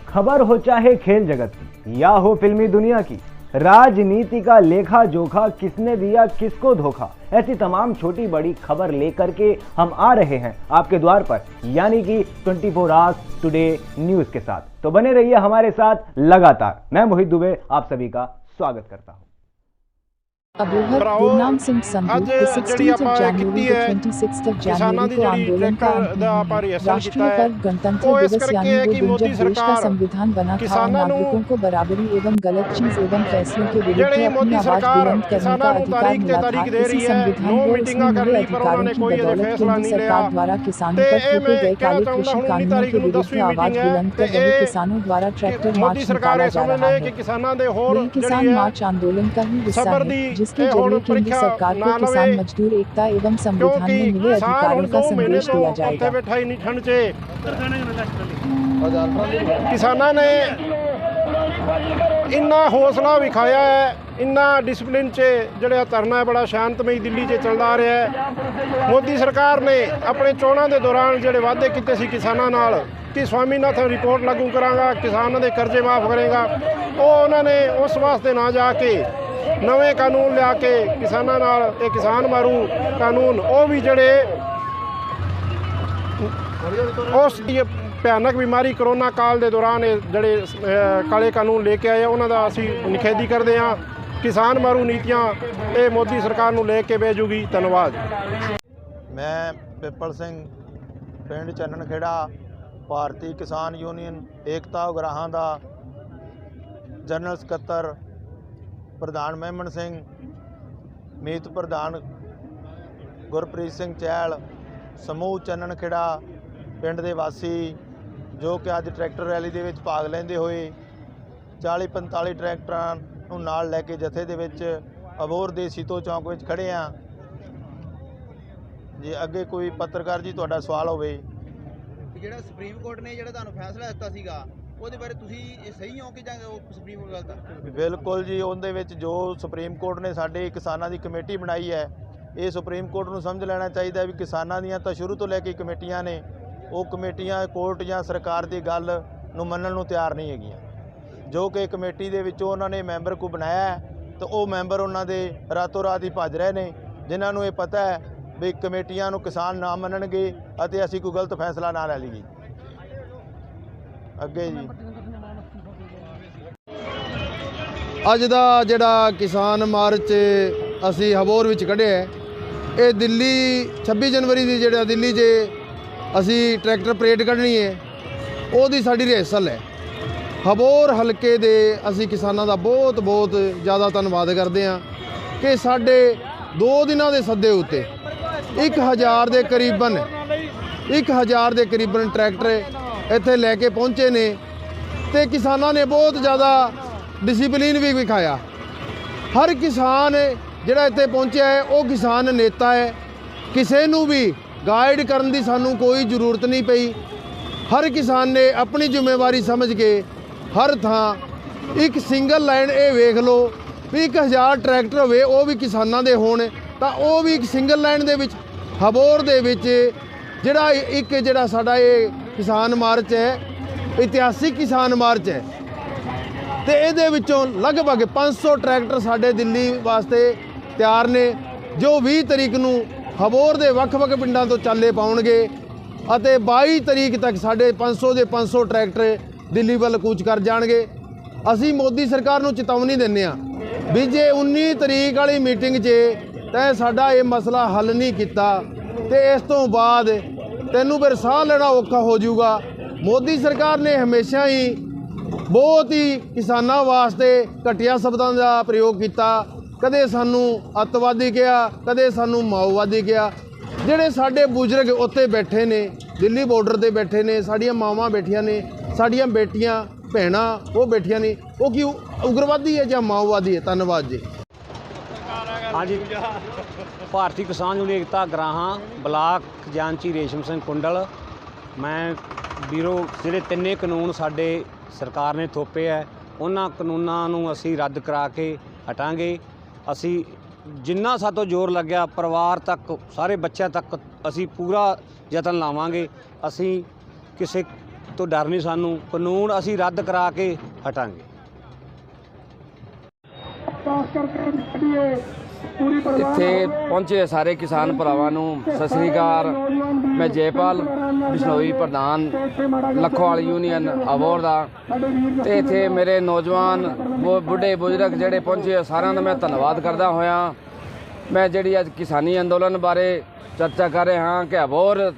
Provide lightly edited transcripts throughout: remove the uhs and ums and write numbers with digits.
खबर हो चाहे खेल जगत की या हो फिल्मी दुनिया की, राजनीति का लेखा जोखा, किसने दिया किसको धोखा, ऐसी तमाम छोटी बड़ी खबर लेकर के हम आ रहे हैं आपके द्वार पर, यानी कि 24 आवर्स टुडे न्यूज के साथ। तो बने रहिए हमारे साथ लगातार। मैं मोहित दुबे आप सभी का स्वागत करता हूं। Abohar Gurnam Singh Sandhu 16th of January to 26th of January को आंदोलन का राष्ट्रीय पर्व गणतंत्र दिवस यानी वो दिन जब देश का संविधान बना था और नागरिकों को बराबरी एवं गलत चीज एवं फैसलों के विरुद्ध अपनी आवाज बुलंद करने का अधिकार मिला था। इसी संविधान व उसमें मिले अधिकारों की बदौलत केंद्र सरकार द्वारा किसानों पर थोपे गए काले कृषि कानूनों के विरुद्ध आवाज बुलंद कर रहे किसानों द्वारा ट्रैक्टर मार्च निकाला जा रहा है। यह किसान मार्च आंदोलन का ही हिस्सा है, जिसके जरिए केंद्र सरकार को किसान मजदूर एकता एवं संविधान में मिले अधिकारों का संदेश दिया जाएगा। किसानों ने इन्ना हौसला विखाया है, इन्ना डिसिप्लिन च ਜਿਹੜਾ ਧਰਨਾ है बड़ा शांतमई दिल्ली च चलदा रहा है। मोदी सरकार ने अपने चोणों के दौरान ਜਿਹੜੇ वादे किए सी किसानों नाल कि स्वामीनाथन रिपोर्ट लागू करांगा, किसानों के कर्जे माफ़ करेगा, वो उन्होंने उस वास्ते ना जाके नवे कानून लिया के किसानों नाल ये किसान मारू कानून वो भी जड़े उस भयानक बीमारी कोरोना काल के दौरान जड़े काले कानून लेके आए उन्होंने असी निखेधी करते हैं। किसान मारू नीतियाँ ये मोदी सरकार नूं लेके भेजूगी। धन्यवाद। मैं पिपल सिंह पिंड चन्नन खेड़ा भारतीय किसान यूनियन एकता उगराहां दा जनरल सकत्तर प्रधान मेमन सिंह, मीत प्रधान गुरप्रीत सिंह चहल, समूह चन्नन खेड़ा पिंड दे वासी जो कि अज ट्रैक्टर रैली दे विच भाग लेंदे होए 40-45 ट्रैक्टरां नूं नाल लैके जथे दे विच अबोहर दे सीतो चौक विच खड़े आ। जे अगे कोई पत्रकार जी तुहाडा सवाल होवे ਜਿਹੜਾ ਸੁਪਰੀਮ ਕੋਰਟ ਨੇ ਜਿਹੜਾ ਤੁਹਾਨੂੰ ਫੈਸਲਾ ਦਿੱਤਾ ਸੀਗਾ ਉਹਦੇ ਬਾਰੇ ਤੁਸੀਂ ਸਹੀ ਹੋ ਕਿ ਜਾਂ ਉਹ ਸੁਪਰੀਮ ਕੋਰਟ ਗਲਤ ਆ? ਬਿਲਕੁਲ ਜੀ, ਉਹਦੇ ਵਿੱਚ ਜੋ ਸੁਪਰੀਮ ਕੋਰਟ ਨੇ ਸਾਡੇ ਕਿਸਾਨਾਂ ਦੀ ਕਮੇਟੀ ਬਣਾਈ ਹੈ, ਇਹ ਸੁਪਰੀਮ ਕੋਰਟ ਨੂੰ ਸਮਝ ਲੈਣਾ ਚਾਹੀਦਾ ਵੀ ਕਿਸਾਨਾਂ ਦੀਆਂ ਤਾਂ ਸ਼ੁਰੂ ਤੋਂ ਲੈ ਕੇ ਕਮੇਟੀਆਂ ਨੇ, ਉਹ ਕਮੇਟੀਆਂ ਕੋਰਟ ਜਾਂ ਸਰਕਾਰ ਦੀ ਗੱਲ ਨੂੰ ਮੰਨਣ ਨੂੰ ਤਿਆਰ ਨਹੀਂ ਹੈਗੀਆਂ। ਜੋ ਕਿ ਕਮੇਟੀ ਦੇ ਵਿੱਚੋਂ ਉਹਨਾਂ ਨੇ ਮੈਂਬਰ ਕੋ ਬਣਾਇਆ ਤਾਂ ਉਹ ਮੈਂਬਰ ਉਹਨਾਂ ਦੇ ਰਾਤੋਂ ਰਾਤ ਹੀ ਭੱਜ ਰਹੇ ਨੇ, ਜਿਨ੍ਹਾਂ ਨੂੰ ਇਹ ਪਤਾ ਹੈ ਵੀ ਕਮੇਟੀਆਂ ਨੂੰ ਕਿਸਾਨ ਨਾ ਮੰਨਣਗੇ ਅਤੇ ਅਸੀਂ ਕੋਈ ਗਲਤ ਫੈਸਲਾ ਨਾ ਲੈ ਲਈਏ। ਅੱਗੇ ਜੀ ਅੱਜ ਦਾ ਜਿਹੜਾ ਕਿਸਾਨ ਮਾਰਚ ਅਸੀਂ ਅਬੋਹਰ ਵਿੱਚ ਕੱਢਿਆ ਇਹ ਦਿੱਲੀ 26 ਜਨਵਰੀ ਦੀ ਜਿਹੜਾ ਦਿੱਲੀ 'ਚ ਅਸੀਂ ਟਰੈਕਟਰ ਪਰੇਡ ਕੱਢਣੀ ਹੈ ਉਹਦੀ ਸਾਡੀ ਰਿਹਰਸਲ ਹੈ। ਅਬੋਹਰ ਹਲਕੇ ਦੇ ਅਸੀਂ ਕਿਸਾਨਾਂ ਦਾ ਬਹੁਤ ਬਹੁਤ ਜ਼ਿਆਦਾ ਧੰਨਵਾਦ ਕਰਦੇ ਹਾਂ ਕਿ ਸਾਡੇ 2 ਦਿਨਾਂ ਦੇ ਸੱਦੇ ਉੱਤੇ 1000 ਦੇ ਕਰੀਬਨ ਟਰੈਕਟਰ ਇੱਥੇ ਲੈ ਕੇ ਪਹੁੰਚੇ ਨੇ ਤੇ ਕਿਸਾਨਾਂ ਨੇ ਬਹੁਤ ਜ਼ਿਆਦਾ ਡਿਸਿਪਲਿਨ ਵੀ ਵਿਖਾਇਆ। ਹਰ ਕਿਸਾਨ ਜਿਹੜਾ ਇੱਥੇ ਪਹੁੰਚਿਆ ਹੈ ਉਹ ਕਿਸਾਨ ਨੇਤਾ ਹੈ, ਕਿਸੇ ਨੂੰ ਵੀ ਗਾਈਡ ਕਰਨ ਦੀ ਸਾਨੂੰ ਕੋਈ ਜ਼ਰੂਰਤ ਨਹੀਂ ਪਈ। ਹਰ ਕਿਸਾਨ ਨੇ ਆਪਣੀ ਜ਼ਿੰਮੇਵਾਰੀ ਸਮਝ ਕੇ ਹਰ ਥਾਂ ਇੱਕ ਸਿੰਗਲ ਲਾਈਨ ਇਹ ਵੇਖ ਲਓ ਵੀ 1000 ਟਰੈਕਟਰ ਹੋਵੇ ਉਹ ਵੀ ਕਿਸਾਨਾਂ ਦੇ ਹੋਣ ਤਾਂ ਉਹ ਵੀ ਇੱਕ ਸਿੰਗਲ ਲਾਈਨ ਦੇ ਵਿੱਚ ਅਬੋਹਰ ਦੇ ਵਿੱਚ ਜਿਹੜਾ ਸਾਡਾ ਇਹ ਕਿਸਾਨ ਮਾਰਚ ਹੈ, ਇਤਿਹਾਸਿਕ ਕਿਸਾਨ ਮਾਰਚ ਹੈ ਤੇ ਇਹਦੇ ਵਿੱਚੋਂ ਲਗਭਗ 500 ਟਰੈਕਟਰ ਸਾਡੇ ਦਿੱਲੀ ਵਾਸਤੇ ਤਿਆਰ ਨੇ ਜੋ 20 ਤਰੀਕ ਨੂੰ ਅਬੋਹਰ ਦੇ ਵੱਖ-ਵੱਖ ਪਿੰਡਾਂ ਤੋਂ ਚਾਲੇ ਪਾਉਣਗੇ ਅਤੇ 22 ਤਰੀਕ ਤੱਕ ਸਾਡੇ 500 ਦੇ 500 ਟਰੈਕਟਰ ਦਿੱਲੀ ਵੱਲ ਕੂਚ ਕਰ ਜਾਣਗੇ। ਅਸੀਂ ਮੋਦੀ ਸਰਕਾਰ ਨੂੰ ਚੇਤਾਵਨੀ ਦਿੰਦੇ ਹਾਂ ਵੀ ਜੇ 19 ਤਰੀਕ ਵਾਲੀ ਮੀਟਿੰਗ 'ਚ ਤੈਂ ਸਾਡਾ ਇਹ ਮਸਲਾ ਹੱਲ ਨਹੀਂ ਕੀਤਾ ਤੇ ਇਸ ਤੋਂ ਬਾਅਦ ਤੈਨੂੰ ਫਿਰ ਸਾਹ ਲੈਣਾ ਔਖਾ ਹੋ ਜਾਊਗਾ। ਮੋਦੀ ਸਰਕਾਰ ਨੇ ਹਮੇਸ਼ਾ ਹੀ ਬਹੁਤ ਹੀ ਕਿਸਾਨਾਂ ਵਾਸਤੇ ਘਟੀਆ ਸ਼ਬਦਾਂ ਦਾ ਪ੍ਰਯੋਗ ਕੀਤਾ, ਕਦੇ ਸਾਨੂੰ ਅੱਤਵਾਦੀ ਕਿਹਾ, ਕਦੇ ਸਾਨੂੰ ਮਾਓਵਾਦੀ ਕਿਹਾ। ਜਿਹੜੇ ਸਾਡੇ ਬਜ਼ੁਰਗ ਉੱਥੇ ਬੈਠੇ ਨੇ ਦਿੱਲੀ ਬਾਰਡਰ 'ਤੇ ਬੈਠੇ ਨੇ, ਸਾਡੀਆਂ ਮਾਵਾਂ ਬੈਠੀਆਂ ਨੇ, ਸਾਡੀਆਂ ਬੇਟੀਆਂ ਭੈਣਾਂ ਉਹ ਬੈਠੀਆਂ ਨੇ, ਉਹ ਕੀ ਉਗਰਵਾਦੀ ਹੈ ਜਾਂ ਮਾਓਵਾਦੀ ਹੈ? ਧੰਨਵਾਦ ਜੀ। हाँ जी, भारतीय किसान यूनियन एकता गराहां ब्लाक खजानची रेशम सिंह कुंडल। मैं ਵੀਰੋ ਜਿਹੜੇ ਤਿੰਨੇ ਕਾਨੂੰਨ ਸਾਡੇ ਸਰਕਾਰ ਨੇ ਥੋਪੇ ਹੈ ਉਹਨਾਂ ਕਾਨੂੰਨਾਂ ਨੂੰ ਅਸੀਂ ਰੱਦ ਕਰਾ ਕੇ ਹਟਾਂਗੇ। ਅਸੀਂ ਜਿੰਨਾ ਸਾਤੋਂ ਜ਼ੋਰ ਲੱਗਿਆ ਪਰਿਵਾਰ ਤੱਕ ਸਾਰੇ ਬੱਚਿਆਂ ਤੱਕ ਅਸੀਂ ਪੂਰਾ ਯਤਨ ਲਾਵਾਂਗੇ। ਅਸੀਂ ਕਿਸੇ ਤੋਂ ਡਰ ਨਹੀਂ ਸਾਨੂੰ, ਕਾਨੂੰਨ ਅਸੀਂ ਰੱਦ ਕਰਾ ਕੇ ਹਟਾਂਗੇ। ਇੱਥੇ ਪਹੁੰਚੇ ਸਾਰੇ ਕਿਸਾਨ ਭਰਾਵਾਂ ਨੂੰ ਸਤਿ ਸ੍ਰੀ ਅਕਾਲ। ਮੈਂ ਜੈਪਾਲ ਬਿਸ਼ਨੋਈ ਪ੍ਰਧਾਨ ਲੱਖੋਵਾਲ ਯੂਨੀਅਨ ਅਬੋਹਰ ਦਾ, ਤੇ ਇੱਥੇ ਮੇਰੇ ਨੌਜਵਾਨ ਬੁੱਢੇ ਬਜ਼ੁਰਗ ਜਿਹੜੇ ਪਹੁੰਚੇ ਸਾਰਿਆਂ ਦਾ ਮੈਂ ਧੰਨਵਾਦ ਕਰਦਾ ਹੋਇਆ। ਮੈਂ ਜਿਹੜੀ ਅੱਜ ਕਿਸਾਨੀ ਅੰਦੋਲਨ ਬਾਰੇ ਚਰਚਾ ਕਰ ਰਿਹਾ ਹਾਂ ਕਿ ਅਬੋਹਰ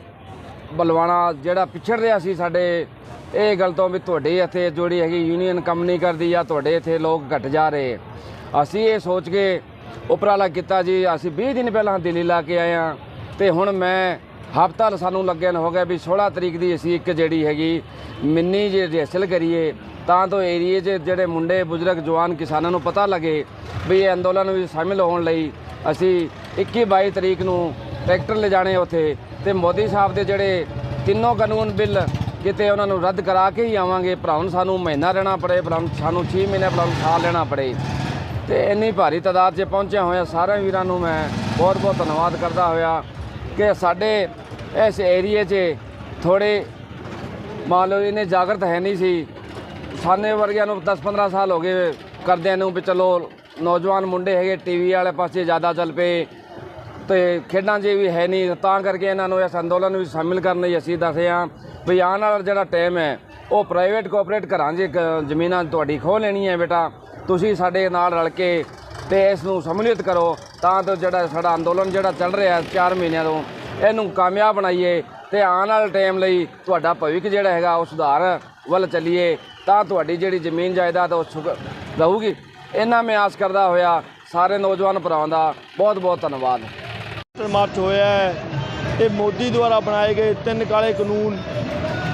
ਬਲਵਾਣਾ ਜਿਹੜਾ ਪਿਛੜ ਰਿਹਾ ਸੀ ਸਾਡੇ, ਇਹ ਗੱਲ ਤੋਂ ਵੀ ਤੁਹਾਡੇ ਇੱਥੇ ਜਿਹੜੀ ਹੈਗੀ ਯੂਨੀਅਨ ਕੰਮ ਨਹੀਂ ਕਰਦੀ ਜਾਂ ਤੁਹਾਡੇ ਇੱਥੇ ਲੋਕ ਘਟ ਜਾ ਰਹੇ। ਅਸੀਂ ਇਹ ਸੋਚ ਕੇ ਉਪਰਾਲਾ ਕੀਤਾ ਜੀ। ਅਸੀਂ 20 ਦਿਨ ਪਹਿਲਾਂ ਦਿੱਲੀ ਲਾ ਕੇ ਆਏ ਹਾਂ, ਤੇ ਹੁਣ ਮੈਂ ਹਫ਼ਤਾ ਸਾਨੂੰ ਲੱਗਿਆ ਹੋ ਗਿਆ ਵੀ 16 ਤਰੀਕ ਦੀ ਅਸੀਂ ਇੱਕ ਜਿਹੜੀ ਹੈਗੀ ਮਿੰਨੀ ਜੇ ਰਿਹਰਸਲ ਕਰੀਏ, ਤਾਂ ਤੋਂ ਏਰੀਏ 'ਚ ਜਿਹੜੇ ਮੁੰਡੇ ਬਜ਼ੁਰਗ ਜਵਾਨ ਕਿਸਾਨਾਂ ਨੂੰ ਪਤਾ ਲੱਗੇ ਵੀ ਇਹ ਅੰਦੋਲਨ ਵਿੱਚ ਸ਼ਾਮਿਲ ਹੋਣ ਲਈ ਅਸੀਂ 21-22 ਤਰੀਕ ਨੂੰ ਟਰੈਕਟਰ ਲਿਜਾਣੇ ਉੱਥੇ, ਤੇ ਮੋਦੀ ਸਾਹਿਬ ਦੇ ਜਿਹੜੇ ਤਿੰਨੋਂ ਕਾਨੂੰਨ ਬਿੱਲ ਕਿਤੇ ਉਹਨਾਂ ਨੂੰ ਰੱਦ ਕਰਾ ਕੇ ਹੀ ਆਵਾਂਗੇ। ਭਰਾਵਾਂ ਸਾਨੂੰ ਮਹੀਨਾ ਰਹਿਣਾ ਪੜੇ, ਭਰਾਵਾਂ ਸਾਨੂੰ 6 ਮਹੀਨੇ, ਭਰਾਵਾਂ ਸਾਲ ਲੈਣਾ ਪੜੇ। ਤੇ ਇੰਨੀ ਭਾਰੀ ਤਾਦਾਦ 'ਚ ਪਹੁੰਚਿਆ ਹੋਇਆ ਸਾਰੇ ਵੀਰਾਂ ਨੂੰ ਮੈਂ ਬਹੁਤ ਬਹੁਤ ਧੰਨਵਾਦ ਕਰਦਾ ਹੋਇਆ ਕਿ ਸਾਡੇ ਇਸ ਏਰੀਏ 'ਚ ਥੋੜ੍ਹੇ ਮੰਨ ਲਓ ਇਹਨੇ ਜਾਗਰਤ ਹੈ ਨਹੀਂ ਸੀ। ਸਾਨੇ ਵਰਗਿਆਂ ਨੂੰ 10-15 ਸਾਲ ਹੋ ਗਏ ਕਰਦਿਆਂ ਨੂੰ ਵੀ ਚਲੋ ਨੌਜਵਾਨ ਮੁੰਡੇ ਹੈਗੇ ਟੀਵੀ ਵਾਲੇ ਪਾਸੇ ਜ਼ਿਆਦਾ ਚੱਲ ਪਏ, ਤੇ ਖੇਡਾਂ 'ਚ ਵੀ ਹੈ ਨਹੀਂ, ਤਾਂ ਕਰਕੇ ਇਹਨਾਂ ਨੂੰ ਇਸ ਅੰਦੋਲਨ ਵਿੱਚ ਸ਼ਾਮਿਲ ਕਰਨ ਲਈ ਅਸੀਂ ਦੱਸੇ ਹਾਂ ਵੀ ਆਉਣ ਵਾਲਾ ਜਿਹੜਾ ਟਾਈਮ ਹੈ ਉਹ ਪ੍ਰਾਈਵੇਟ ਕੋਆਪਰੇਟ ਘਰਾਂ 'ਚ ਜ਼ਮੀਨਾਂ ਤੁਹਾਡੀ ਖੋਹ ਲੈਣੀ ਹੈ ਬੇਟਾ, ਤੁਸੀਂ ਸਾਡੇ ਨਾਲ ਰਲ ਕੇ ਤੇ ਇਸ ਨੂੰ ਸਮੂਲੀਅਤ ਕਰੋ, ਤਾਂ ਜੋ ਜਿਹੜਾ ਸਾਡਾ ਅੰਦੋਲਨ ਜਿਹੜਾ ਚੱਲ ਰਿਹਾ 4 ਮਹੀਨਿਆਂ ਤੋਂ ਇਹਨੂੰ ਕਾਮਯਾਬ ਬਣਾਈਏ, ਤੇ ਆਉਣ ਵਾਲੇ ਟਾਈਮ ਲਈ ਤੁਹਾਡਾ ਭਵਿੱਖ ਜਿਹੜਾ ਹੈਗਾ ਉਹ ਸੁਧਾਰ ਵੱਲ ਚੱਲੀਏ, ਤਾਂ ਤੁਹਾਡੀ ਜਿਹੜੀ ਜ਼ਮੀਨ ਜਾਇਦਾਦ ਉਹ ਰਹੂਗੀ। ਇਹਨਾਂ ਮੈਂ ਆਸ ਕਰਦਾ ਹੋਇਆ ਸਾਰੇ ਨੌਜਵਾਨ ਭਰਾਵਾਂ ਦਾ ਬਹੁਤ ਬਹੁਤ ਧੰਨਵਾਦ। ਮਾਰਚ ਹੋਇਆ ਹੈ, ਇਹ ਮੋਦੀ ਦੁਆਰਾ ਬਣਾਏ ਗਏ 3 ਕਾਲੇ ਕਾਨੂੰਨ,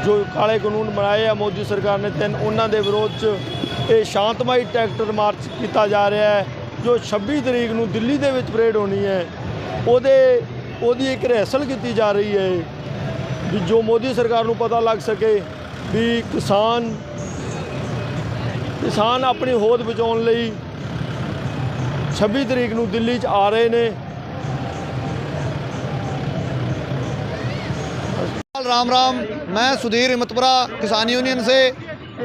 ਜੋ ਕਾਲੇ ਕਾਨੂੰਨ ਬਣਾਏ ਆ ਮੋਦੀ ਸਰਕਾਰ ਨੇ 3, ਉਹਨਾਂ ਦੇ ਵਿਰੋਧ 'ਚ ਇਹ ਸ਼ਾਂਤਮਈ ਟਰੈਕਟਰ ਮਾਰਚ ਕੀਤਾ ਜਾ ਰਿਹਾ ਹੈ, ਜੋ 26 ਤਰੀਕ ਨੂੰ ਦਿੱਲੀ ਦੇ ਵਿੱਚ ਪਰੇਡ ਹੋਣੀ ਹੈ। ਉਹਦੀ ਇੱਕ ਰਿਹਰਸਲ ਕੀਤੀ ਜਾ ਰਹੀ ਹੈ ਵੀ ਜੋ ਮੋਦੀ ਸਰਕਾਰ ਨੂੰ ਪਤਾ ਲੱਗ ਸਕੇ ਵੀ ਕਿਸਾਨ ਆਪਣੀ ਹੋਂਦ ਬਚਾਉਣ ਲਈ 26 ਤਰੀਕ ਨੂੰ ਦਿੱਲੀ 'ਚ ਆ ਰਹੇ ਨੇ। राम राम, मैं सुधीर हिम्मतपुरा किसान यूनियन से,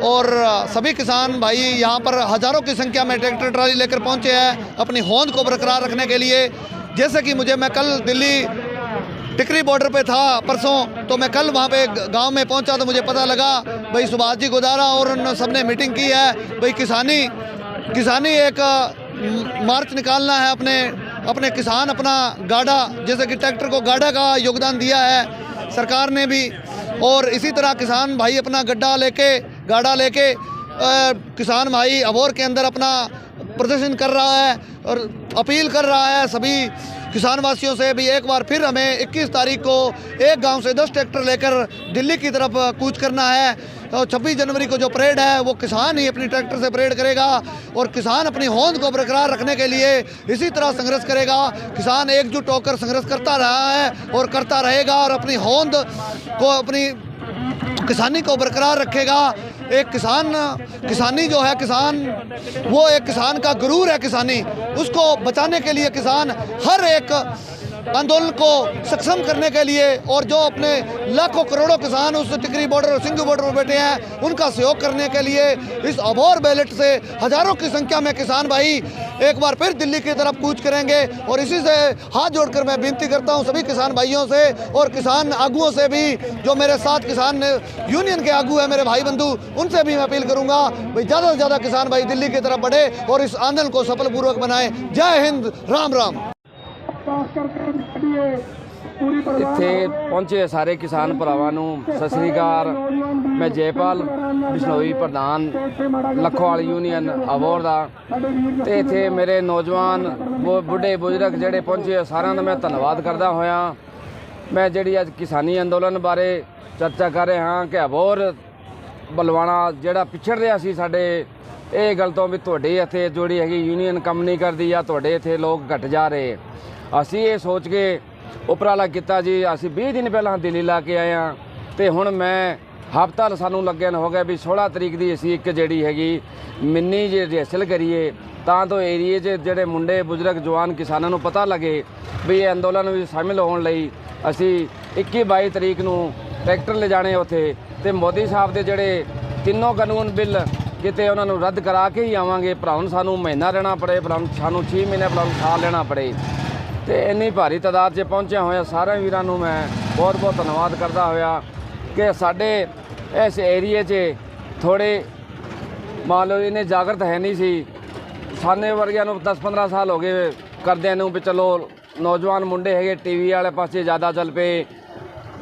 और सभी किसान भाई यहाँ पर हज़ारों की संख्या में ट्रैक्टर ट्राली लेकर पहुँचे हैं अपनी होंद को बरकरार रखने के लिए। जैसे कि मैं कल दिल्ली टिकरी बॉर्डर पे था परसों, तो मैं कल वहाँ पे गांव में पहुँचा तो मुझे पता लगा भाई सुभाष जी गोदारा और उन सब ने मीटिंग की है भाई किसानी एक मार्च निकालना है, अपने किसान अपना गाड़ा, जैसे कि ट्रैक्टर को गाड़ा का योगदान दिया है सरकार ने भी, और इसी तरह किसान भाई अपना गाड़ा लेके किसान भाई अबोहर के अंदर अपना प्रदर्शन कर रहा है और अपील कर रहा है सभी किसान वासियों से भी एक बार फिर हमें 21 तारीख को एक गांव से 10 ट्रैक्टर लेकर दिल्ली की तरफ कूच करना है। और 26 जनवरी को जो परेड है वो किसान ही अपनी ट्रैक्टर से परेड करेगा, और किसान अपनी होंद को बरकरार रखने के लिए इसी तरह संघर्ष करेगा। किसान एकजुट होकर संघर्ष करता रहा है और करता रहेगा, और अपनी होंद को, अपनी किसानी को बरकरार रखेगा। एक किसानी जो है, किसान वो एक किसान का गुरूर है किसानी, उसको बचाने के लिए किसान हर एक आंदोलन को सक्षम करने के लिए, और जो अपने लाखों करोड़ों किसान उस टिकरी बॉर्डर और सिंघू बॉर्डर पर बैठे हैं उनका सहयोग करने के लिए इस अबोहर बैलेट से हज़ारों की संख्या में किसान भाई एक बार फिर दिल्ली की तरफ कूच करेंगे। और इसी से हाथ जोड़कर मैं विनती करता हूं सभी किसान भाइयों से और किसान आगुओं से भी, जो मेरे साथ किसान यूनियन के आगू है मेरे भाई बंधु, उनसे भी मैं अपील करूंगा भाई ज़्यादा से ज़्यादा किसान भाई दिल्ली की तरफ बढ़े और इस आंदोलन को सफलपूर्वक बनाएं। जय हिंद, राम राम। ਇੱਥੇ ਪਹੁੰਚੇ ਸਾਰੇ ਕਿਸਾਨ ਭਰਾਵਾਂ ਨੂੰ ਸਤਿ ਸ੍ਰੀ ਅਕਾਲ। ਮੈਂ ਜੈਪਾਲ ਬਿਸ਼ਨੋਈ ਪ੍ਰਧਾਨ ਲੱਖੋਵਾਲ ਯੂਨੀਅਨ ਅਬੋਹਰ ਦਾ, ਤੇ ਇੱਥੇ ਮੇਰੇ ਨੌਜਵਾਨ ਬੁੱਢੇ ਬਜ਼ੁਰਗ ਜਿਹੜੇ ਪਹੁੰਚੇ ਸਾਰਿਆਂ ਦਾ ਮੈਂ ਧੰਨਵਾਦ ਕਰਦਾ ਹੋਇਆ। ਮੈਂ ਜਿਹੜੀ ਅੱਜ ਕਿਸਾਨੀ ਅੰਦੋਲਨ ਬਾਰੇ ਚਰਚਾ ਕਰ ਰਿਹਾ ਹਾਂ ਕਿ ਅਬੋਹਰ ਬਲਵਾਣਾ ਜਿਹੜਾ ਪਿਛੜ ਰਿਹਾ ਸੀ ਸਾਡੇ, ਇਹ ਗੱਲ ਤੋਂ ਵੀ ਤੁਹਾਡੇ ਇੱਥੇ ਜਿਹੜੀ ਹੈਗੀ ਯੂਨੀਅਨ ਕੰਮ ਨਹੀਂ ਕਰਦੀ ਜਾਂ ਤੁਹਾਡੇ ਇੱਥੇ ਲੋਕ ਘਟ ਜਾ ਰਹੇ। ਅਸੀਂ ਇਹ ਸੋਚ ਕੇ ਉਪਰਾਲਾ ਕੀਤਾ ਜੀ। ਅਸੀਂ 20 ਦਿਨ ਪਹਿਲਾਂ ਦਿੱਲੀ ਲਾ ਕੇ ਆਏ ਹਾਂ, ਤੇ ਹੁਣ ਮੈਂ ਹਫ਼ਤਾ ਸਾਨੂੰ ਲੱਗਿਆ ਹੋ ਗਿਆ ਵੀ 16 ਤਰੀਕ ਦੀ ਅਸੀਂ ਇੱਕ ਜਿਹੜੀ ਹੈਗੀ ਮਿੰਨੀ ਜੇ ਰਿਹਰਸਲ ਕਰੀਏ, ਤਾਂ ਜੋ ਏਰੀਏ 'ਚ ਜਿਹੜੇ ਮੁੰਡੇ ਬਜ਼ੁਰਗ ਜਵਾਨ ਕਿਸਾਨਾਂ ਨੂੰ ਪਤਾ ਲੱਗੇ ਵੀ ਇਹ ਅੰਦੋਲਨ ਵਿੱਚ ਸ਼ਾਮਿਲ ਹੋਣ ਲਈ ਅਸੀਂ 21-22 ਤਰੀਕ ਨੂੰ ਟਰੈਕਟਰ ਲਿਜਾਣੇ ਉੱਥੇ, ਤੇ ਮੋਦੀ ਸਾਹਿਬ ਦੇ ਜਿਹੜੇ ਤਿੰਨੋਂ ਕਾਨੂੰਨ ਬਿੱਲ ਕਿਤੇ ਉਹਨਾਂ ਨੂੰ ਰੱਦ ਕਰਾ ਕੇ ਹੀ ਆਵਾਂਗੇ। ਭਰਾਵਾਂ ਸਾਨੂੰ ਮਹੀਨਾ ਰਹਿਣਾ ਪੜੇ, ਭਰਾਵਾਂ ਸਾਨੂੰ 6 ਮਹੀਨੇ, ਭਰਾਵਾਂ ਸਾਲ ਲੈਣਾ ਪੜੇ। ਤੇ ਇੰਨੀ ਭਾਰੀ ਤਾਦਾਦ 'ਚ ਪਹੁੰਚਿਆ ਹੋਇਆ ਸਾਰੇ ਵੀਰਾਂ ਨੂੰ ਮੈਂ ਬਹੁਤ ਬਹੁਤ ਧੰਨਵਾਦ ਕਰਦਾ ਹੋਇਆ ਕਿ ਸਾਡੇ ਇਸ ਏਰੀਏ 'ਚ ਥੋੜ੍ਹੇ ਮੰਨ ਲਓ ਇਹਨੇ ਜਾਗਰਤ ਹੈ ਨਹੀਂ ਸੀ। ਸਾਨੇ ਵਰਗਿਆਂ ਨੂੰ 10-15 ਸਾਲ ਹੋ ਗਏ ਕਰਦਿਆਂ ਨੂੰ ਵੀ ਚਲੋ ਨੌਜਵਾਨ ਮੁੰਡੇ ਹੈਗੇ ਟੀਵੀ ਵਾਲੇ ਪਾਸੇ ਜ਼ਿਆਦਾ ਚੱਲ ਪਏ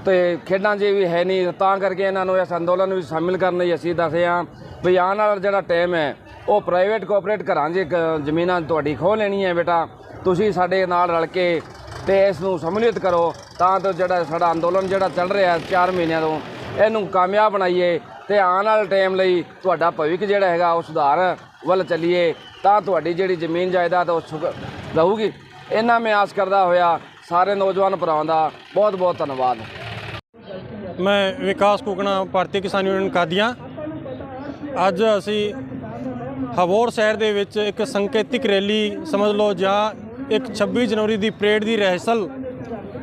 ਤੇ ਖੇਡਾਂ 'ਚ ਵੀ ਹੈ ਨਹੀਂ, ਤਾਂ ਕਰਕੇ ਇਹਨਾਂ ਨੂੰ ਇਸ ਅੰਦੋਲਨ ਵਿੱਚ ਸ਼ਾਮਿਲ ਕਰਨ ਲਈ ਅਸੀਂ ਦੱਸੇ ਹਾਂ ਵੀ ਆਉਣ ਵਾਲਾ ਜਿਹੜਾ ਟਾਈਮ ਹੈ ਉਹ ਪ੍ਰਾਈਵੇਟ ਕੋਆਪਰੇਟ ਘਰਾਂ 'ਚ ਜ਼ਮੀਨਾਂ ਤੁਹਾਡੀ ਖੋਹ ਲੈਣੀ ਹੈ ਬੇਟਾ, ਤੁਸੀਂ ਸਾਡੇ ਨਾਲ ਰਲ ਕੇ ਤੇ ਇਸ ਨੂੰ ਸਮੂਲੀਅਤ ਕਰੋ ਤਾਂ ਜੋ ਜਿਹੜਾ ਸਾਡਾ ਅੰਦੋਲਨ ਜਿਹੜਾ ਚੱਲ ਰਿਹਾ 4 ਮਹੀਨਿਆਂ ਤੋਂ ਇਹਨੂੰ ਕਾਮਯਾਬ ਬਣਾਈਏ ਤੇ ਆਉਣ ਵਾਲੇ ਟਾਈਮ ਲਈ ਤੁਹਾਡਾ ਭਵਿੱਖ ਜਿਹੜਾ ਹੈਗਾ ਉਹ ਸੁਧਾਰ ਵੱਲ ਚੱਲੀਏ ਤਾਂ ਤੁਹਾਡੀ ਜਿਹੜੀ ਜ਼ਮੀਨ ਜਾਇਦਾਦ ਉਹ ਰਹੂਗੀ। ਇਹਨਾਂ ਮੈਂ ਆਸ ਕਰਦਾ ਹੋਇਆ ਸਾਰੇ ਨੌਜਵਾਨ ਭਰਾਵਾਂ ਦਾ ਬਹੁਤ ਬਹੁਤ ਧੰਨਵਾਦ। ਮੈਂ ਵਿਕਾਸ ਕੁਕਣਾ ਭਾਰਤੀ ਕਿਸਾਨ ਯੂਨੀਅਨ ਕਾਦੀਆਂ। ਅੱਜ ਅਸੀਂ ਹਬੋਰ ਸ਼ਹਿਰ ਦੇ ਵਿੱਚ ਇੱਕ ਸੰਕੇਤਿਕ ਰੈਲੀ ਸਮਝ ਲਓ ਜਾਂ ਇੱਕ 26 ਜਨਵਰੀ ਦੀ ਪਰੇਡ ਦੀ ਰਿਹਰਸਲ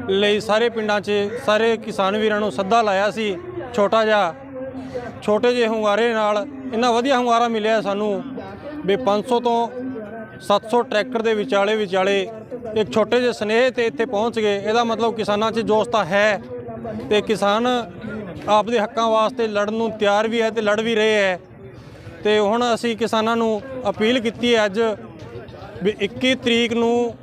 ਲਈ ਸਾਰੇ ਪਿੰਡਾਂ 'ਚ ਸਾਰੇ ਕਿਸਾਨ ਵੀਰਾਂ ਨੂੰ ਸੱਦਾ ਲਾਇਆ ਸੀ। ਛੋਟੇ ਜਿਹੇ ਹੁੰਗਾਰੇ ਨਾਲ ਇੰਨਾ ਵਧੀਆ ਹੁੰਗਾਰਾ ਮਿਲਿਆ ਸਾਨੂੰ ਵੀ 500 ਤੋਂ 700 ਟਰੈਕਟਰ ਦੇ ਵਿਚਾਲੇ ਇੱਕ ਛੋਟੇ ਜਿਹੇ ਸਨੇਹ ਤੇ ਇੱਥੇ ਪਹੁੰਚ ਗਏ। ਇਹਦਾ ਮਤਲਬ ਕਿਸਾਨਾਂ 'ਚ ਜੋਸ਼ ਤਾਂ ਹੈ ਤੇ ਕਿਸਾਨ ਆਪਦੇ ਹੱਕਾਂ ਵਾਸਤੇ ਲੜਨ ਨੂੰ ਤਿਆਰ ਵੀ ਹੈ ਤੇ ਲੜ ਵੀ ਰਹੇ ਹੈ। ਤੇ ਹੁਣ ਅਸੀਂ ਕਿਸਾਨਾਂ ਨੂੰ ਅਪੀਲ ਕੀਤੀ ਹੈ ਅੱਜ ਵੀ 21 ਤਰੀਕ ਨੂੰ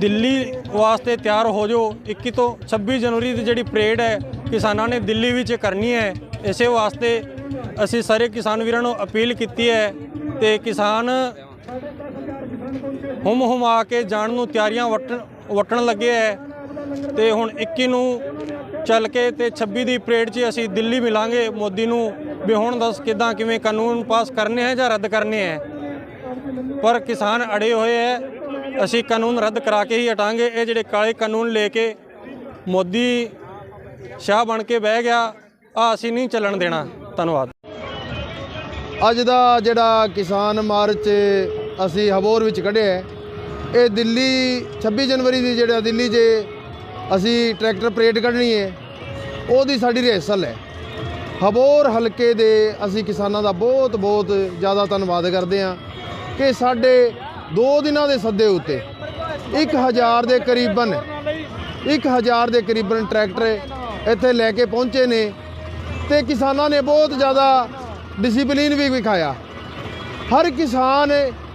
ਦਿੱਲੀ ਵਾਸਤੇ ਤਿਆਰ ਹੋ ਜਾਓ। 21 ਤੋਂ 26 ਜਨਵਰੀ ਦੀ ਜਿਹੜੀ ਪਰੇਡ ਹੈ ਕਿਸਾਨਾਂ ਨੇ ਦਿੱਲੀ ਵਿੱਚ ਕਰਨੀ ਹੈ। ਇਸੇ ਵਾਸਤੇ ਅਸੀਂ ਸਾਰੇ ਕਿਸਾਨ ਵੀਰਾਂ ਨੂੰ ਅਪੀਲ ਕੀਤੀ ਹੈ ਤੇ ਕਿਸਾਨ ਹੁਮਾ ਕੇ ਜਾਣ ਨੂੰ ਤਿਆਰੀਆਂ ਵਟਣ ਲੱਗੇ ਹੈ ਤੇ ਹੁਣ 21 ਨੂੰ ਚੱਲ ਕੇ ਤੇ 26 ਦੀ ਪਰੇਡ 'ਚ ਅਸੀਂ ਦਿੱਲੀ ਮਿਲਾਂਗੇ ਮੋਦੀ ਨੂੰ ਵੀ ਹੁਣ ਦੱਸ ਕਿੱਦਾਂ ਕਿਵੇਂ ਕਾਨੂੰਨ ਪਾਸ ਕਰਨੇ ਹੈ ਜਾਂ ਰੱਦ ਕਰਨੇ ਹੈ। ਪਰ ਕਿਸਾਨ ਅੜੇ ਹੋਏ ਹੈ, ਅਸੀਂ ਕਾਨੂੰਨ ਰੱਦ ਕਰਾ ਕੇ ਹੀ ਹਟਾਂਗੇ। ਇਹ ਜਿਹੜੇ ਕਾਲੇ ਕਾਨੂੰਨ ਲੈ ਕੇ ਮੋਦੀ ਸ਼ਾਹ ਬਣ ਕੇ ਬਹਿ ਗਿਆ ਆ ਅਸੀਂ ਨਹੀਂ ਚੱਲਣ ਦੇਣਾ। ਧੰਨਵਾਦ। ਅੱਜ ਦਾ ਜਿਹੜਾ ਕਿਸਾਨ ਮਾਰਚ ਅਸੀਂ ਹਬੋਰ ਵਿੱਚ ਕੱਢਿਆ ਇਹ ਦਿੱਲੀ 26 ਜਨਵਰੀ ਦੀ ਜਿਹੜਾ ਦਿੱਲੀ 'ਚ ਅਸੀਂ ਟਰੈਕਟਰ ਪਰੇਡ ਕੱਢਣੀ ਹੈ ਉਹਦੀ ਸਾਡੀ ਰਿਹਰਸਲ ਹੈ। ਹਬੋਰ ਹਲਕੇ ਦੇ ਅਸੀਂ ਕਿਸਾਨਾਂ ਦਾ ਬਹੁਤ ਬਹੁਤ ਜ਼ਿਆਦਾ ਧੰਨਵਾਦ ਕਰਦੇ ਹਾਂ ਕਿ ਸਾਡੇ 2 ਦਿਨਾਂ ਦੇ ਸੱਦੇ ਉੱਤੇ 1000 ਦੇ ਕਰੀਬਨ ਟਰੈਕਟਰ ਇੱਥੇ ਲੈ ਕੇ ਪਹੁੰਚੇ ਨੇ ਤੇ ਕਿਸਾਨਾਂ ਨੇ ਬਹੁਤ ਜ਼ਿਆਦਾ ਡਿਸਪਲਿਨ ਵੀ ਵਿਖਾਇਆ। ਹਰ ਕਿਸਾਨ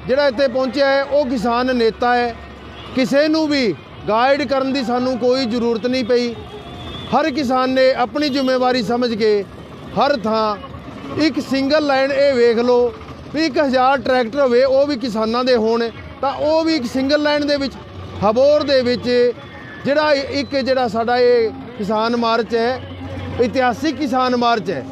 ਜਿਹੜਾ ਇੱਥੇ ਪਹੁੰਚਿਆ ਹੈ ਉਹ ਕਿਸਾਨ ਨੇਤਾ ਹੈ। ਕਿਸੇ ਨੂੰ ਵੀ ਗਾਈਡ ਕਰਨ ਦੀ ਸਾਨੂੰ ਕੋਈ ਜ਼ਰੂਰਤ ਨਹੀਂ ਪਈ। ਹਰ ਕਿਸਾਨ ਨੇ ਆਪਣੀ ਜ਼ਿੰਮੇਵਾਰੀ ਸਮਝ ਕੇ ਹਰ ਥਾਂ ਇੱਕ ਸਿੰਗਲ ਲਾਈਨ ਇਹ ਵੇਖ ਲਓ ਵੀ 1000 ਟਰੈਕਟਰ ਹੋਵੇ ਉਹ ਵੀ ਕਿਸਾਨਾਂ ਦੇ ਹੋਣ ਤਾਂ ਉਹ ਵੀ ਇੱਕ ਸਿੰਗਲ ਲਾਈਨ ਦੇ ਵਿੱਚ ਹਬੋਰ ਦੇ ਵਿੱਚ ਜਿਹੜਾ ਸਾਡਾ ਇਹ ਕਿਸਾਨ ਮਾਰਚ ਹੈ ਇਤਿਹਾਸਿਕ ਕਿਸਾਨ ਮਾਰਚ ਹੈ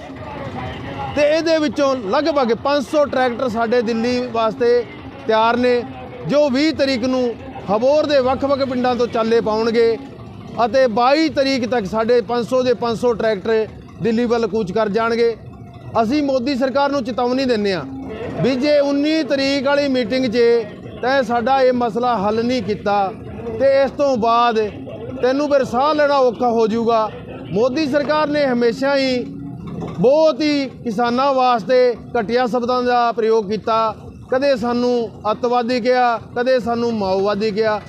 ਤੇ ਇਹਦੇ ਵਿੱਚੋਂ ਲਗਭਗ 500 ਟਰੈਕਟਰ ਸਾਡੇ ਦਿੱਲੀ ਵਾਸਤੇ ਤਿਆਰ ਨੇ ਜੋ 20 ਤਰੀਕ ਨੂੰ ਹਬੋਰ ਦੇ ਵੱਖ-ਵੱਖ ਪਿੰਡਾਂ ਤੋਂ ਚਾਲੇ ਪਾਉਣਗੇ ਅਤੇ 22 ਤਰੀਕ ਤੱਕ ਸਾਡੇ 500 ਦੇ 500 ਟਰੈਕਟਰ ਦਿੱਲੀ ਵੱਲ ਕੂਚ ਕਰ ਜਾਣਗੇ। ਅਸੀਂ ਮੋਦੀ ਸਰਕਾਰ ਨੂੰ ਚੇਤਾਵਨੀ ਦਿੰਦੇ ਹਾਂ ਵੀ ਜੇ 19 ਤਰੀਕ ਵਾਲੀ ਮੀਟਿੰਗ 'ਚ ਤੈਂ ਸਾਡਾ ਇਹ ਮਸਲਾ ਹੱਲ ਨਹੀਂ ਕੀਤਾ ਤੇ ਇਸ ਤੋਂ ਬਾਅਦ ਤੈਨੂੰ ਫਿਰ ਸਾਹ ਲੈਣਾ ਔਖਾ ਹੋ ਜਾਊਗਾ। ਮੋਦੀ ਸਰਕਾਰ ਨੇ ਹਮੇਸ਼ਾ ਹੀ ਬਹੁਤ ਹੀ ਕਿਸਾਨਾਂ ਵਾਸਤੇ ਘਟੀਆ ਸ਼ਬਦਾਂ ਦਾ ਪ੍ਰਯੋਗ ਕੀਤਾ। ਕਦੇ ਸਾਨੂੰ ਅੱਤਵਾਦੀ ਕਿਹਾ, ਕਦੇ ਸਾਨੂੰ ਮਾਓਵਾਦੀ ਕਿਹਾ।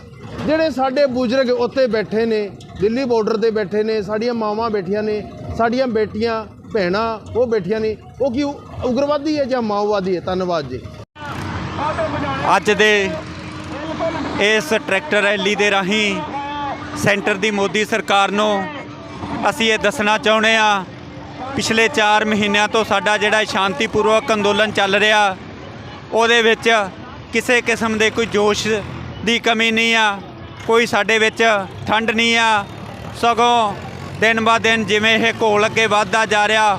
ਜਿਹੜੇ ਸਾਡੇ ਬਜ਼ੁਰਗ ਉੱਥੇ ਬੈਠੇ ਨੇ ਦਿੱਲੀ ਬਾਰਡਰ ਤੇ ਬੈਠੇ ਨੇ, ਸਾਡੀਆਂ ਮਾਵਾਂ ਬੈਠੀਆਂ ਨੇ, ਸਾਡੀਆਂ ਬੇਟੀਆਂ ਭੈਣਾਂ ਉਹ ਬੈਠੀਆਂ ਨੇ, ਉਹ ਕੀ ਉਗਰਵਾਦੀ ਹੈ ਜਾਂ ਮਾਓਵਾਦੀ ਹੈ? ਧੰਨਵਾਦ ਜੀ। ਅੱਜ ਦੇ ਇਸ ਟਰੈਕਟਰ ਰੈਲੀ ਦੇ ਰਾਹੀਂ ਸੈਂਟਰ ਦੀ ਮੋਦੀ ਸਰਕਾਰ ਨੂੰ ਅਸੀਂ ਇਹ ਦੱਸਣਾ ਚਾਹੁੰਦੇ ਹਾਂ ਪਿਛਲੇ 4 ਮਹੀਨਿਆਂ ਤੋਂ ਸਾਡਾ ਜਿਹੜਾ ਸ਼ਾਂਤੀਪੂਰਵਕ ਅੰਦੋਲਨ ਚੱਲ ਰਿਹਾ ਉਹਦੇ ਵਿੱਚ ਕਿਸੇ ਕਿਸਮ ਦੇ ਕੋਈ ਜੋਸ਼ ਦੀ ਕਮੀ ਨਹੀਂ ਆ, ਕੋਈ ਸਾਡੇ ਵਿੱਚ ਠੰਡ ਨਹੀਂ ਆ। ਸਗੋਂ ਦਿਨ ਬਾ ਦਿਨ ਜਿਵੇਂ ਇਹ ਘੋਲ ਅੱਗੇ ਵੱਧਦਾ ਜਾ ਰਿਹਾ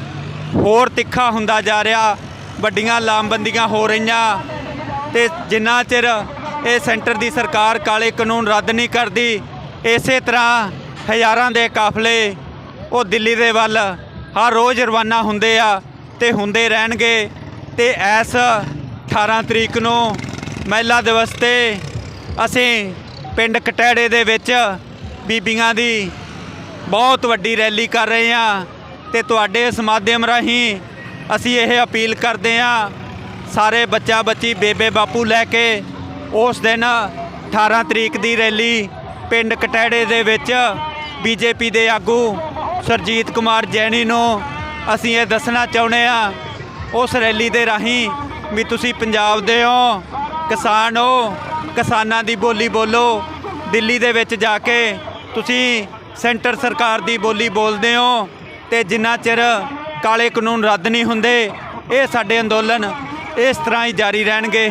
ਹੋਰ ਤਿੱਖਾ ਹੁੰਦਾ ਜਾ ਰਿਹਾ, ਵੱਡੀਆਂ ਲਾਮਬੰਦੀਆਂ ਹੋ ਰਹੀਆਂ ਤੇ ਜਿੰਨਾ ਚਿਰ ਇਹ ਸੈਂਟਰ ਦੀ ਸਰਕਾਰ ਕਾਲੇ ਕਾਨੂੰਨ ਰੱਦ ਨਹੀਂ ਕਰਦੀ ਇਸੇ ਤਰ੍ਹਾਂ ਹਜ਼ਾਰਾਂ ਦੇ ਕਾਫਲੇ ਉਹ ਦਿੱਲੀ ਦੇ ਵੱਲ ਹਰ ਰੋਜ਼ ਰਵਾਨਾ ਹੁੰਦੇ ਆ ਤੇ ਹੁੰਦੇ ਰਹਿਣਗੇ। ਤੇ ਇਸ 18 ਤਰੀਕ ਨੂੰ ਮਹਿਲਾ ਦਿਵਸ ਤੇ ਅਸੀਂ ਪਿੰਡ ਕਟਹਿੜੇ ਦੇ ਵਿੱਚ ਬੀਬੀਆਂ ਦੀ ਬਹੁਤ ਵੱਡੀ ਰੈਲੀ ਕਰ ਰਹੇ ਹਾਂ ਤੇ ਤੁਹਾਡੇ ਇਸ ਮਾਧਿਅਮ ਰਾਹੀਂ ਅਸੀਂ ਇਹ ਅਪੀਲ ਕਰਦੇ ਹਾਂ, ਸਾਰੇ ਬੱਚਾ ਬੱਚੀ ਬੇਬੇ ਬਾਪੂ ਲੈ ਕੇ ਉਸ ਦਿਨ 18 ਤਰੀਕ ਦੀ ਰੈਲੀ ਪਿੰਡ ਕਟਹਿੜੇ ਦੇ ਵਿੱਚ ਬੀਜੇਪੀ ਦੇ ਆਗੂ ਸਰਜੀਤ ਕੁਮਾਰ ਜੈਨੀ ਨੂੰ ਅਸੀਂ ਇਹ ਦੱਸਣਾ ਚਾਹੁੰਦੇ ਹਾਂ ਉਸ ਰੈਲੀ ਦੇ ਰਾਹੀਂ ਵੀ ਤੁਸੀਂ ਪੰਜਾਬ ਦੇ ਹੋ, ਕਿਸਾਨ ਹੋ, ਕਿਸਾਨਾਂ ਦੀ ਬੋਲੀ ਬੋਲੋ। ਦਿੱਲੀ ਦੇ ਵਿੱਚ ਜਾ ਕੇ ਤੁਸੀਂ ਸੈਂਟਰ ਸਰਕਾਰ ਦੀ ਬੋਲੀ ਬੋਲਦੇ ਹੋ ਤੇ ਜਿੰਨਾ ਚਿਰ ਕਾਲੇ ਕਾਨੂੰਨ ਰੱਦ ਨਹੀਂ ਹੁੰਦੇ ਇਹ ਸਾਡੇ ਅੰਦੋਲਨ ਇਸ ਤਰ੍ਹਾਂ ਹੀ ਜਾਰੀ ਰਹਿਣਗੇ।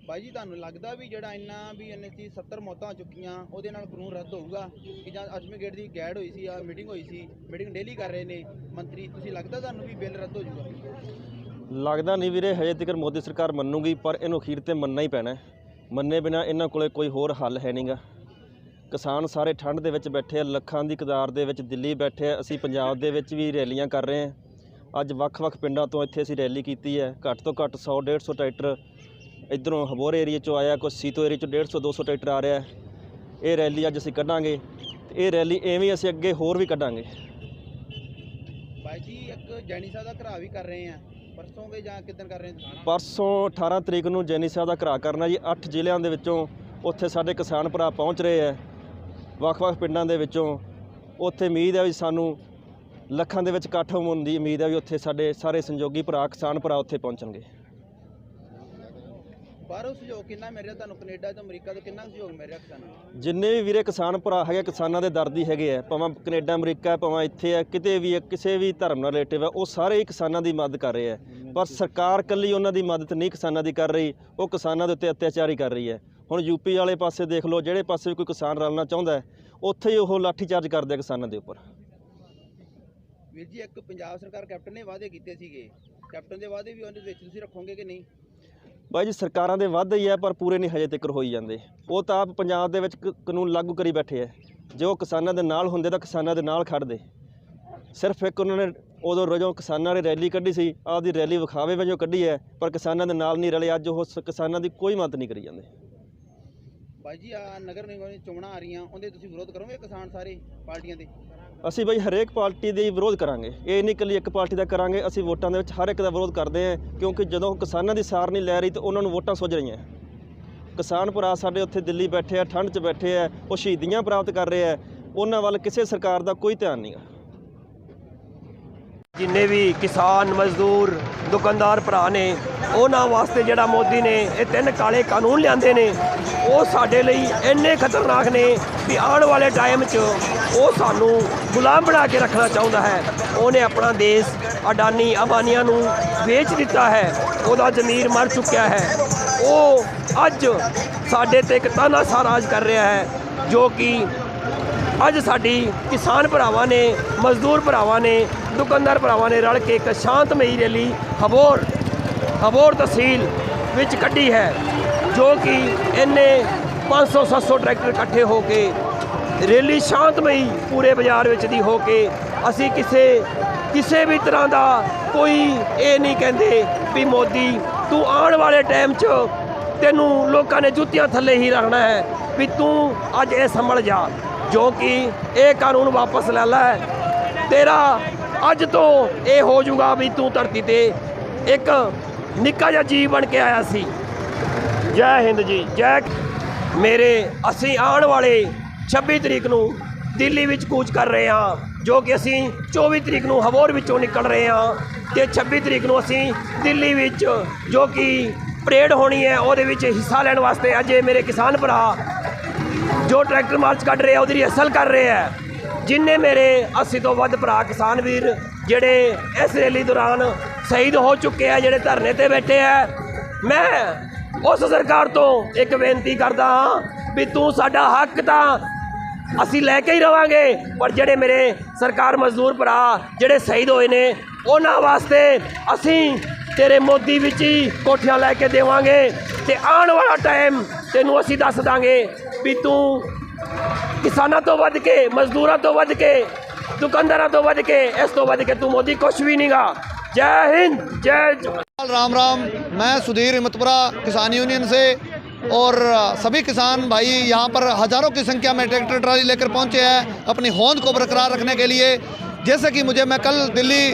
ਬਾਈ ਜੀ ਤੁਹਾਨੂੰ ਲੱਗਦਾ ਵੀ ਜਿਹੜਾ ਇੰਨਾ ਵੀ ਇੰਨੇ ਸੀ 70 ਮੌਤਾਂ ਹੋ ਚੁੱਕੀਆਂ ਉਹਦੇ ਨਾਲ ਕਾਨੂੰਨ ਰੱਦ ਹੋਊਗਾ ਕਿ ਜਾਂ 8ਵੇਂ ਗੇੜ ਦੀ ਗੈਡ ਹੋਈ ਸੀ ਆ ਮੀਟਿੰਗ ਹੋਈ ਸੀ, ਮੀਟਿੰਗ ਡੇਲੀ ਕਰ ਰਹੇ ਨੇ ਮੰਤਰੀ, ਤੁਸੀਂ ਲੱਗਦਾ ਤੁਹਾਨੂੰ ਵੀ ਬਿੱਲ ਰੱਦ ਹੋ ਜਾਊਗਾ? ਲੱਗਦਾ ਨਹੀਂ ਵੀਰੇ, ਹਜੇ ਤੱਕ ਮੋਦੀ ਸਰਕਾਰ ਮੰਨੂਗੀ ਪਰ ਇਹਨੂੰ ਅਖੀਰ ਤੇ ਮੰਨਣਾ ਹੀ ਪੈਣਾ। ਮੰਨੇ ਬਿਨਾ ਇਹਨਾਂ ਕੋਲੇ ਕੋਈ ਹੋਰ ਹੱਲ ਹੈ ਨਹੀਂਗਾ। ਕਿਸਾਨ ਸਾਰੇ ਠੰਡ ਦੇ ਵਿੱਚ ਬੈਠੇ ਆ, ਲੱਖਾਂ ਦੀ ਕਤਾਰ ਦੇ ਵਿੱਚ ਦਿੱਲੀ ਬੈਠੇ ਆ। ਅਸੀਂ ਪੰਜਾਬ ਦੇ ਵਿੱਚ ਵੀ ਰੈਲੀਆਂ ਕਰ ਰਹੇ ਹਾਂ। ਅੱਜ ਵੱਖ-ਵੱਖ ਪਿੰਡਾਂ ਤੋਂ ਇੱਥੇ ਅਸੀਂ ਰੈਲੀ ਕੀਤੀ ਹੈ। ਘੱਟ ਤੋਂ ਘੱਟ 100-150 ਟਰੈਕਟਰ ਇੱਧਰੋਂ ਹਬੋਰ ਏਰੀਏ 'ਚੋਂ ਆਇਆ, ਕੁਛ ਸੀਤੋ ਏਰੀਏ 'ਚੋਂ 150-200 ਟਰੈਕਟਰ ਆ ਰਿਹਾ। ਇਹ ਰੈਲੀ ਅੱਜ ਅਸੀਂ ਕੱਢਾਂਗੇ ਤੇ ਇਹ ਰੈਲੀ ਐਵੇਂ ਅਸੀਂ ਅੱਗੇ ਹੋਰ ਵੀ ਕੱਢਾਂਗੇ। ਬਾਈ ਜੀ ਇੱਕ ਜੈਨੀ ਸਾਹਿਬ ਦਾ ਘਰਾ ਵੀ ਕਰ ਰਹੇ ਆ, ਪਰਸੋਂ ਜਾਂ ਕਿੱਦਣ ਕਰ ਰਹੇ ਹੋ? ਪਰਸੋਂ 18 ਤਰੀਕ ਨੂੰ ਜੈਨੀ ਸਾਹਿਬ ਦਾ ਘਰਾ ਕਰਨਾ ਜੀ। 8 ਜ਼ਿਲ੍ਹਿਆਂ ਦੇ ਵਿੱਚੋਂ ਉੱਥੇ ਸਾਡੇ ਕਿਸਾਨ ਭਰਾ ਪਹੁੰਚ ਰਹੇ ਹੈ, ਵੱਖ-ਵੱਖ ਪਿੰਡਾਂ ਦੇ ਵਿੱਚੋਂ। ਉੱਥੇ ਉਮੀਦ ਹੈ ਵੀ ਸਾਨੂੰ ਲੱਖਾਂ ਦੇ ਵਿੱਚ ਇਕੱਠ ਹੋਣ ਦੀ ਉਮੀਦ ਹੈ ਵੀ ਉੱਥੇ ਸਾਡੇ ਸਾਰੇ ਸੰਯੋਗੀ ਭਰਾ, ਕਿਸਾਨ ਭਰਾ ਉੱਥੇ ਪਹੁੰਚਣਗੇ। ਬਾਹਰੋਂ ਸਹਿਯੋਗ ਕਿੰਨਾ ਮਿਲ ਰਿਹਾ ਤੁਹਾਨੂੰ? ਕੈਨੇਡਾ ਤੇ ਅਮਰੀਕਾ ਤੋਂ ਕਿੰਨਾ ਸਹਿਯੋਗ ਮਿਲ ਰਿਹਾ ਕਿਸਾਨਾਂ ਨੂੰ? ਜਿੰਨੇ ਵੀ ਵੀਰੇ ਕਿਸਾਨ ਭਰਾ ਹੈਗੇ, ਕਿਸਾਨਾਂ ਦੇ ਦਰਦੀ ਹੈਗੇ ਆ, ਭਾਵੇਂ ਕੈਨੇਡਾ ਅਮਰੀਕਾ ਭਾਵੇਂ ਇੱਥੇ ਹੈ, ਕਿਤੇ ਵੀ ਕਿਸੇ ਵੀ ਧਰਮ ਨਾਲ ਰਿਲੇਟਿਵ ਹੈ, ਉਹ ਸਾਰੇ ਹੀ ਕਿਸਾਨਾਂ ਦੀ ਮਦਦ ਕਰ ਰਹੇ ਆ। ਪਰ ਸਰਕਾਰ ਇਕੱਲੀ ਉਹਨਾਂ ਦੀ ਮਦਦ ਨਹੀਂ ਕਿਸਾਨਾਂ ਦੀ ਕਰ ਰਹੀ, ਉਹ ਕਿਸਾਨਾਂ ਦੇ ਉੱਤੇ ਅਤਿਆਚਾਰ ਹੀ ਕਰ ਰਹੀ ਹੈ। ਹੁਣ ਯੂਪੀ ਵਾਲੇ ਪਾਸੇ ਦੇਖ ਲਓ, ਜਿਹੜੇ ਪਾਸੇ ਵੀ ਕੋਈ ਕਿਸਾਨ ਰਲਣਾ ਚਾਹੁੰਦਾ ਉੱਥੇ ਹੀ ਉਹ ਲਾਠੀਚਾਰਜ ਕਰਦੇ ਆ ਕਿਸਾਨਾਂ ਦੇ ਉੱਪਰ। ਵੀਰ ਜੀ ਇੱਕ ਪੰਜਾਬ ਸਰਕਾਰ ਕੈਪਟਨ ਨੇ ਵਾਅਦੇ ਕੀਤੇ ਸੀਗੇ, ਕੈਪਟਨ ਦੇ ਵਾਅਦੇ ਵੀ ਉਹਦੇ ਵਿੱਚ ਤੁਸੀਂ ਰੱਖੋਗੇ ਕਿ ਨਹੀਂ? ਬਾਈ ਜੀ ਸਰਕਾਰਾਂ ਦੇ ਵਾਅਦੇ ਹੀ ਹੈ ਪਰ ਪੂਰੇ ਨਹੀਂ ਹਜੇ ਤੱਕ ਹੋਈ ਜਾਂਦੇ। ਉਹ ਤਾਂ ਆਪ ਪੰਜਾਬ ਦੇ ਵਿੱਚ ਕਾਨੂੰਨ ਲਾਗੂ ਕਰੀ ਬੈਠੇ ਹੈ। ਜੇ ਉਹ ਕਿਸਾਨਾਂ ਦੇ ਨਾਲ ਹੁੰਦੇ ਤਾਂ ਕਿਸਾਨਾਂ ਦੇ ਨਾਲ ਖੜਦੇ। ਸਿਰਫ ਇੱਕ ਉਹਨਾਂ ਨੇ ਉਦੋਂ ਜਦੋਂ ਕਿਸਾਨਾਂ ਨੇ ਰੈਲੀ ਕੱਢੀ ਸੀ, ਆਪਦੀ ਰੈਲੀ ਵਿਖਾਵੇ ਵਜੋਂ ਕੱਢੀ ਹੈ, ਪਰ ਕਿਸਾਨਾਂ ਦੇ ਨਾਲ ਨਹੀਂ ਰਲੇ। ਅੱਜ ਉਹ ਕਿਸਾਨਾਂ ਦੀ ਕੋਈ ਮਦਦ ਨਹੀਂ ਕਰੀ ਜਾਂਦੇ। ਬਾਈ ਜੀ ਆ ਨਗਰ ਨਿਗਮ ਦੀਆਂ ਚੋਣਾਂ ਆ ਰਹੀਆਂ, ਉਹਦੇ ਤੁਸੀਂ ਵਿਰੋਧ ਕਰੋਗੇ ਕਿਸਾਨ ਸਾਰੇ ਪਾਰਟੀਆਂ ਦੇ? ਅਸੀਂ ਬਈ ਹਰੇਕ ਪਾਰਟੀ ਦੇ ਵਿਰੋਧ ਕਰਾਂਗੇ, ਇਹ ਨਹੀਂ ਇਕੱਲੀ ਇੱਕ ਪਾਰਟੀ ਦਾ ਕਰਾਂਗੇ। ਅਸੀਂ ਵੋਟਾਂ ਦੇ ਵਿੱਚ ਹਰ ਇੱਕ ਦਾ ਵਿਰੋਧ ਕਰਦੇ ਹਾਂ, ਕਿਉਂਕਿ ਜਦੋਂ ਕਿਸਾਨਾਂ ਦੀ ਸਾਰ ਨਹੀਂ ਲੈ ਰਹੀ ਤਾਂ ਉਹਨਾਂ ਨੂੰ ਵੋਟਾਂ ਸੁੱਝ ਰਹੀਆਂ। ਕਿਸਾਨ ਭਰਾ ਸਾਡੇ ਉੱਥੇ ਦਿੱਲੀ ਬੈਠੇ ਆ, ਠੰਡ 'ਚ ਬੈਠੇ ਆ, ਉਹ ਸ਼ਹੀਦੀਆਂ ਪ੍ਰਾਪਤ ਕਰ ਰਹੇ ਆ, ਉਹਨਾਂ ਵੱਲ ਕਿਸੇ ਸਰਕਾਰ ਦਾ ਕੋਈ ਧਿਆਨ ਨਹੀਂ ਗਾ। जिन्ने भी किसान मजदूर दुकानदार भरा ने उन्हां वास्ते जिहड़ा मोदी ने ये 3 काले कानून लिआंदे ने वो साडे लई इन्ने खतरनाक ने भी आने वाले टाइम च वो सानू गुलाम बना के रखना चाहुंदा है। उन्हें अपना देश अडानी अंबानियां नू बेच दिता है, उहदा ज़मीर मर चुक्या है। वो अज साडे ते एक तानाशाह राज कर रहा है, जो कि अज साडी किसान भरावां ने, मजदूर भरावां ने, दुकानदार भरावां ने रल के एक शांतमई रैली हबोर तहसील विच कड्ढी है, जो कि इन्हें 500-700 ट्रैक्टर इकट्ठे होके रैली शांतमई पूरे बाजार विच दी होके असी किसी भी तरह का कोई ये नहीं कहते भी मोदी तू आने वाले टाइम च तेनू लोगों ने जुत्तियां थल्ले ही रखना है, भी तू अज ये समझ जा, जो कि ये कानून वापस ले ला है, तेरा अज तो ये हो जूगा भी तू धरती ते एक निक्का जिहा जीव बन के आया सी। जय हिंद जी, जय। मेरे असी आने वाले 26 तरीक नू दिल्ली विच कूच कर रहे हैं, जो कि असी 24 तरीक नू हबोर विचों निकल रहे हैं, ते 26 तरीक नू असी दिल्ली विच जो कि परेड होनी है उहदे विच हिस्सा लैण वास्ते अज मेरे किसान भरा जो ट्रैक्टर मार्च कढ़ रहे हैं उहदी रिहर्सल कर रहे हैं। जिन्ने मेरे 80 तो वध भरा किसान वीर जेड़े इस रैली दौरान शहीद हो चुके हैं, जेड़े धरने ते बैठे हैं, मैं उस सरकार तो एक बेनती करदा हाँ भी तू साडा हक तां असी लैके ही रवांगे, पर जेड़े मेरे सरकार मजदूर भरा जेड़े शहीद होए ने उन्हां वास्ते असी तेरे मोदी विच ही कोठियां लैके देवांगे, ते आने वाला टाइम तेनू असी दस दांगे भी तू किसानां तो वध के, मजदूरां तो वध के, दुकानदारां तो वध के, इस तो वध के तू मोदी कुछ भी नहीं गा। जय हिंद, जय। राम राम। मैं सुधीर हिम्मतपुरा किसान यूनियन से, और सभी किसान भाई यहाँ पर हज़ारों की संख्या में ट्रैक्टर ट्राली लेकर पहुँचे हैं अपनी होंद को बरकरार रखने के लिए। जैसे कि मैं कल दिल्ली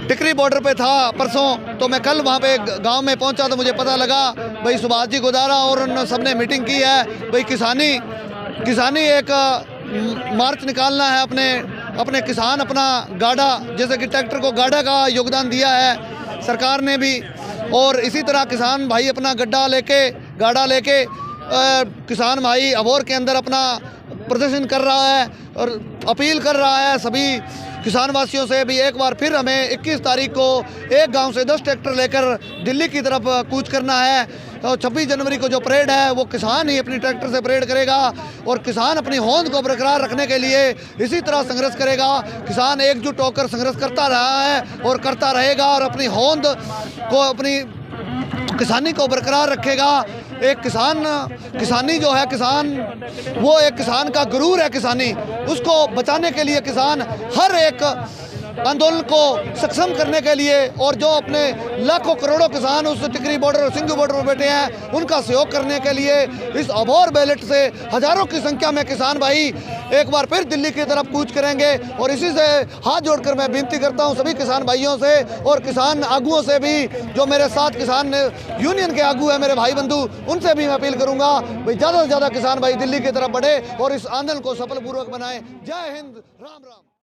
टिकरी बॉर्डर पे था परसों, तो मैं कल वहाँ पे गांव में पहुँचा तो मुझे पता लगा भाई सुभाष जी गोदारा और उन सब ने मीटिंग की है, भाई किसानी एक मार्च निकालना है, अपने किसान अपना गाड़ा, जैसे कि ट्रैक्टर को गाड़ा का योगदान दिया है सरकार ने भी, और इसी तरह किसान भाई अपना गाड़ा लेके किसान भाई अबोर के अंदर अपना प्रदर्शन कर रहा है और अपील कर रहा है सभी किसान वासियों से भी एक बार फिर हमें 21 तारीख को एक गांव से 10 ट्रैक्टर लेकर दिल्ली की तरफ कूच करना है। और 26 जनवरी को जो परेड है वो किसान ही अपनी ट्रैक्टर से परेड करेगा, और किसान अपनी होंद को बरकरार रखने के लिए इसी तरह संघर्ष करेगा। किसान एकजुट होकर संघर्ष करता रहा है और करता रहेगा, और अपनी होंद को, अपनी किसानी को बरकरार रखेगा। एक किसानी जो है, किसान वो एक किसान का गुरूर है किसानी, उसको बचाने के लिए किसान हर एक आंदोलन को सक्षम करने के लिए, और जो अपने लाखों करोड़ों किसान उस टिकरी बॉर्डर और सिंघू बॉर्डर पर बैठे हैं उनका सहयोग करने के लिए इस अबोर बैलेट से हज़ारों की संख्या में किसान भाई एक बार फिर दिल्ली की तरफ कूच करेंगे। और इसी से हाथ जोड़कर मैं विनती करता हूं सभी किसान भाइयों से और किसान आगुओं से भी, जो मेरे साथ किसान यूनियन के आगू हैं मेरे भाई बंधु, उनसे भी मैं अपील करूंगा भाई ज़्यादा से ज़्यादा किसान भाई दिल्ली की तरफ बढ़े और इस आंदोलन को सफलपूर्वक बनाएं। जय हिंद, राम राम।